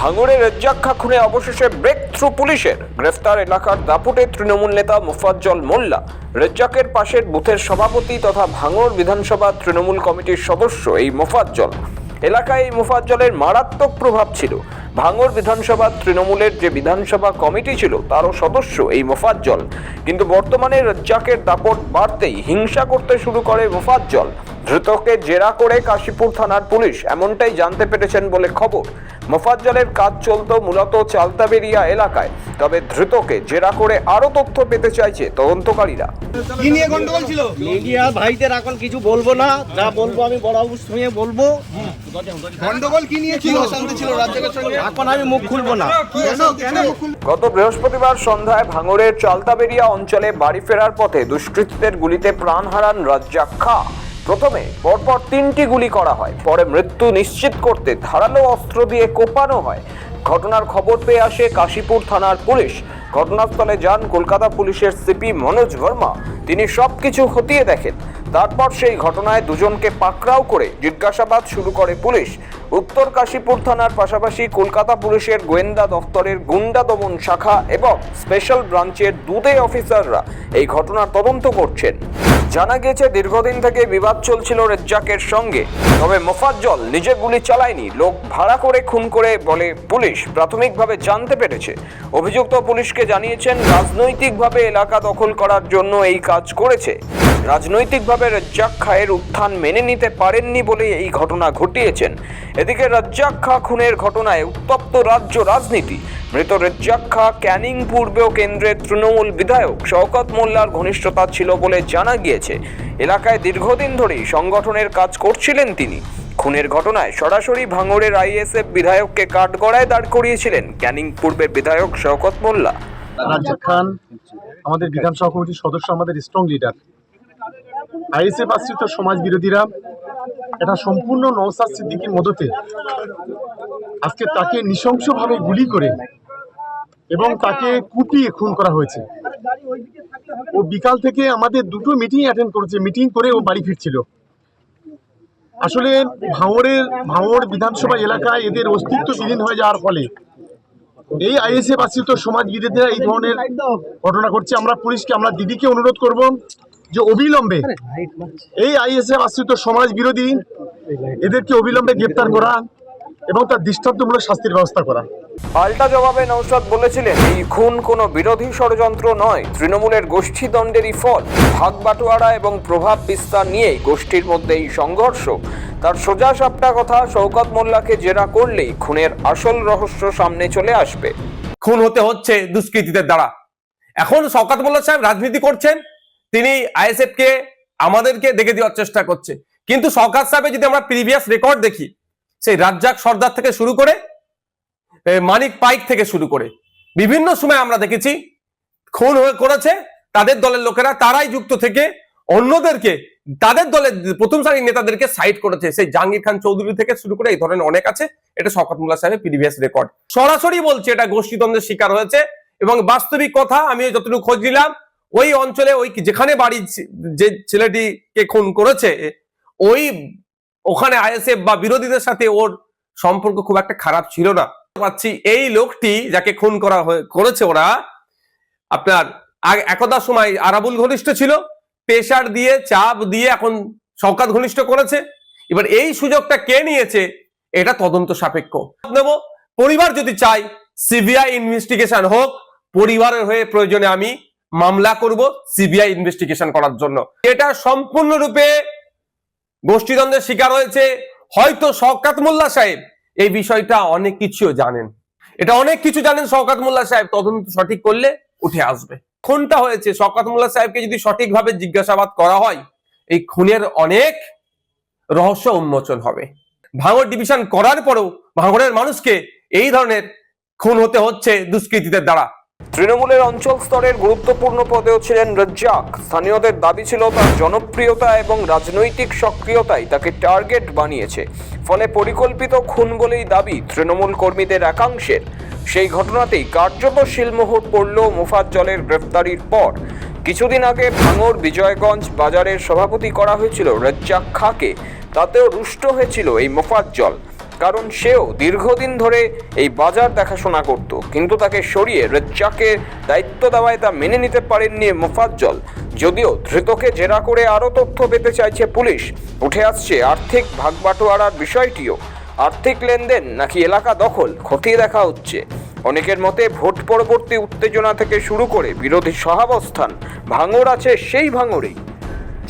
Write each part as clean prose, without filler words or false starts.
ভাঙড়ে রেজ্জাক খা খুনে অবশেষে ব্রেক থ্রু পুলিশের। গ্রেফতার এলাকার দাপুটে তৃণমূল নেতা মোফাজ্জল মোল্লা। রেজ্জাকের পাশের বুথের সভাপতি তথা ভাঙড় বিধানসভা তৃণমূল কমিটির সদস্য এই মোফাজ্জল। এলাকায় এই মোফাজ্জলের মারাত্মক প্রভাব ছিল। ভাঙড় বিধানসভা তৃণমূলের যে বিধানসভা কমিটি ছিল তারও সদস্য এই মোফাজ্জল। কিন্তু বর্তমানে রেজ্জাকের দাপট বাড়তেই হিংসা করতে শুরু করে মোফাজ্জল। ধৃতকে জেরা করে কাশীপুর থানার পুলিশ এমনটাই জানতে পেরেছেন বলে খবর। মোফাজ্জলের কাজ চলত মূলত চালতাবেরিয়া এলাকায়, তবে ধৃতকে জেরা করে আরো তথ্য পেতে চাইছে তদন্তকারীরা। কি নিয়ে গন্ডগোল ছিল? মিডিয়া ভাইদের এখন কিছু বলবো না, যা বলবো আমি বড়বাবুর সঙ্গে বলবো। গন্ডগোল কি নিয়ে ছিল? শান্তি ছিল রাজ্যের সঙ্গে? এখন আমি মুখ খুলবো না। কেন মুখ খুলবে? গত বৃহস্পতিবার সন্ধ্যায় ভাঙড়ের চালতাবেরিয়া অঞ্চলে বাড়ি ফেরার পথে দুষ্কৃতীদের গুলিতে প্রাণ হারান রেজ্জাক খা। প্রথমে পরপর 3টি গুলি করা হয়, পরে মৃত্যু নিশ্চিত করতে ধারালো অস্ত্র দিয়ে কোপানো হয়। ঘটনার খবর পেয়ে আসে কাশীপুর থানার পুলিশ। ঘটনাস্থলে যান কলকাতা পুলিশের সিপি মনোজ বর্মা। তিনি সবকিছু খতিয়ে দেখেন। তারপর সেই ঘটনায় দুজনকে পাকড়াও করে জিজ্ঞাসাবাদ শুরু করে পুলিশ। উত্তর কাশীপুর থানার পাশাপাশি কলকাতা পুলিশের গোয়েন্দা দফতরের গুন্ডা দমন শাখা এবং স্পেশাল ব্রাঞ্চের দুই অফিসাররা এই ঘটনার তদন্ত করছেন। জানা গেছে দীর্ঘদিন থেকে বিবাদ চলছিল রেজ্জাকের সঙ্গে, তবে মোফাজ্জল নিজে গুলি চালায়নি, লোক ভাড়া করে খুন করে বলে পুলিশ প্রাথমিকভাবে জানতে পেরেছে। অভিযুক্ত পুলিশকে জানিয়েছেন রাজনৈতিকভাবে এলাকা দখল করার জন্য এই কাজ করেছে। রাজনৈতিকভাবে রেজ্জাক খায়ের উত্থান মেনে নিতে পারেননি বলে এই ঘটনা ঘটিয়েছেন। এদিকে রেজ্জাক খা খুনের ঘটনায় উত্তপ্ত রাজ্য রাজনীতি। মৃত রেজ্জাক খা ক্যানিং পূর্বেও কেন্দ্রের তৃণমূল বিধায়ক শওকত মোল্লার ঘনিষ্ঠতা ছিল বলে জানা গিয়েছে। এলাকায় দীর্ঘদিন ধরেই সংগঠনের কাজ করছিলেন তিনি। খুনের ঘটনায় সরাসরি ভাঙড়ের আইএসএফ বিধায়ককে কাঠগড়ায় দাঁড় করিয়েছিলেন ক্যানিং পূর্বের বিধায়ক শওকত মোল্লা। রেজ্জাক খান আমাদের বিধানসভা কমিটির সদস্য, আমাদের স্ট্রং লিডার। আইএসএফ আশ্রিত সমাজ বিরোধীরা এটা সম্পূর্ণ নওশাদ সিদ্দিকীর মদতে আজকে তাকে নৃশংসভাবে গুলি করে এবং তাকে কুপিয়ে খুন করা হয়েছে। ও বিকাল থেকে আমাদের দুটো মিটিং অ্যাটেন্ড করেছে, মিটিং করে ও বাড়ি ফিরছিল। আসলে ভাঙড় বিধানসভা এলাকায় এদের অস্তিত্ব বিলীন হয়ে যাওয়ার ফলে এই আইএসএফ আশ্রিত সমাজ বিরোধীরা এই ধরনের ঘটনা ঘটছে। আমরা পুলিশকে, আমরা দিদিকে অনুরোধ করব যে অবিলম্বে এই আইএসএফ আশ্রিত সমাজ বিরোধী এদেরকে অবিলম্বে গ্রেপ্তার করা এবং তার দৃষ্টান্তমূলক শাস্তির ব্যবস্থা করা। পাল্টা জবাবে নওশাদ বলেছিলেন, এই খুন কোনো বিরোধী ষড়যন্ত্র নয়, তৃণমূলের গোষ্ঠীদ্বন্দ্বেরই ফল। ভাগ বাটোয়ারা এবং প্রভাব বিস্তার নিয়েই গোষ্ঠীর মধ্যে এই সংঘর্ষ। তার সোজা সাপটা কথা, শওকত মোল্লাকে জেরা করলেই খুনের আসল রহস্য সামনে চলে আসবে। খুন হচ্ছে দুষ্কৃতীদের দ্বারা। এখন শওকত মোল্লা সাহেব রাজনীতি করছেন, তিনি আইএসএফ কে আমাদেরকে দেখে দেওয়ার চেষ্টা করছে। কিন্তু শওকত সাহেবের যদি আমরা প্রিভিয়াস রেকর্ড দেখি, সেই রাজ্জাক সর্দার থেকে শুরু করে মানিক পাইক থেকে শুরু করে বিভিন্ন সময় আমরা দেখেছি খুন করেছে তাদের দলের লোকেরা, তারাই যুক্ত থেকে অন্যদেরকে, তাদের দলের প্রথম সারির নেতাদেরকে সাইড করেছে। সেই জাহাঙ্গীর খান চৌধুরী থেকে শুরু করে এই ধরনের অনেক আছে। এটা শওকত মোল্লা সাহেবের প্রিভিয়াস রেকর্ড। সরাসরি বলছে এটা গোষ্ঠীদ্বন্দ্বের শিকার হয়েছে এবং বাস্তবিক কথা আমি যতটুকু খোঁজ নিলাম, ওই অঞ্চলে ওই যেখানে বাড়ি যে ছেলেটিকে খুন করেছে ওখানে আইএসএফ বা বিরোধীদের সাথে ওর সম্পর্ক খুব একটা খারাপ ছিল না। পাচ্ছি এই লোকটি যাকে খুন করেছে ওরা আপনার একদা সময় আরাবুল ঘনিষ্ঠ ছিল, প্রেসার দিয়ে চাপ দিয়ে এখন শওকত ঘনিষ্ঠ করেছে। এবার এই সুযোগটা কে নিয়েছে এটা তদন্ত সাপেক্ষ নেব। পরিবার যদি চাই সিবিআই ইনভেস্টিগেশন হোক, পরিবারের হয়ে প্রয়োজনে আমি মামলা করব সিবিআই ইনভেস্টিগেশন করার জন্য। এটা সম্পূর্ণরূপে গোষ্ঠীদ্বন্দ্বের শিকার হয়েছে। হয়তো শওকত মোল্লা সাহেব এই বিষয়টা অনেক কিছু জানেন, এটা অনেক কিছু জানেন শওকত মোল্লা সাহেব। তদন্ত সঠিক করলে উঠে আসবে। খুনটা হয়েছে, শওকত মোল্লা সাহেবকে যদি সঠিকভাবে জিজ্ঞাসাবাদ করা হয় এই খুনের অনেক রহস্য উন্মোচন হবে। ভাঙড় ডিভিশন করার পরেও ভাঙড়ের মানুষকে এই ধরনের খুন হচ্ছে দুষ্কৃতীদের দ্বারা। তৃণমূলের অঞ্চল স্তরের গুরুত্বপূর্ণ পদেও ছিলেন রেজ্জাক। স্থানীয়দের দাবি ছিল তার জনপ্রিয়তা এবং রাজনৈতিক সক্রিয়তাই তাকে টার্গেট বানিয়েছে। ফলে পরিকল্পিত খুন বলেই দাবি তৃণমূল কর্মীদের একাংশের। সেই ঘটনাতেই কার্যত শিলমোহর পড়ল মোফাজ্জলের গ্রেফতারির পর। কিছুদিন আগে ভাঙড় বিজয়গঞ্জ বাজারের সভাপতি করা হয়েছিল রেজ্জাক খাকে, তাতেও রুষ্ট হয়েছিল এই মোফাজ্জল। কারণ সেও দীর্ঘদিন ধরে এই বাজার দেখাশোনা করত, কিন্তু তাকে সরিয়ে রেজ্জাকের দায়িত্ব দেওয়ায় তা মেনে নিতে পারেননি মোফাজ্জল। যদিও ধৃতকে জেরা করে আরও তথ্য পেতে চাইছে পুলিশ। উঠে আসছে আর্থিক ভাগবাটোয়ারার বিষয়টিও। আর্থিক লেনদেন নাকি এলাকা দখল খতিয়ে দেখা হচ্ছে। অনেকের মতে ভোট পরবর্তী উত্তেজনা থেকে শুরু করে বিরোধী সহাবস্থান, ভাঙড় আছে সেই ভাঙড়েই।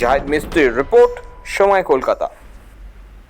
জাহিদ মিস্ত্রির রিপোর্ট, সময় কলকাতা।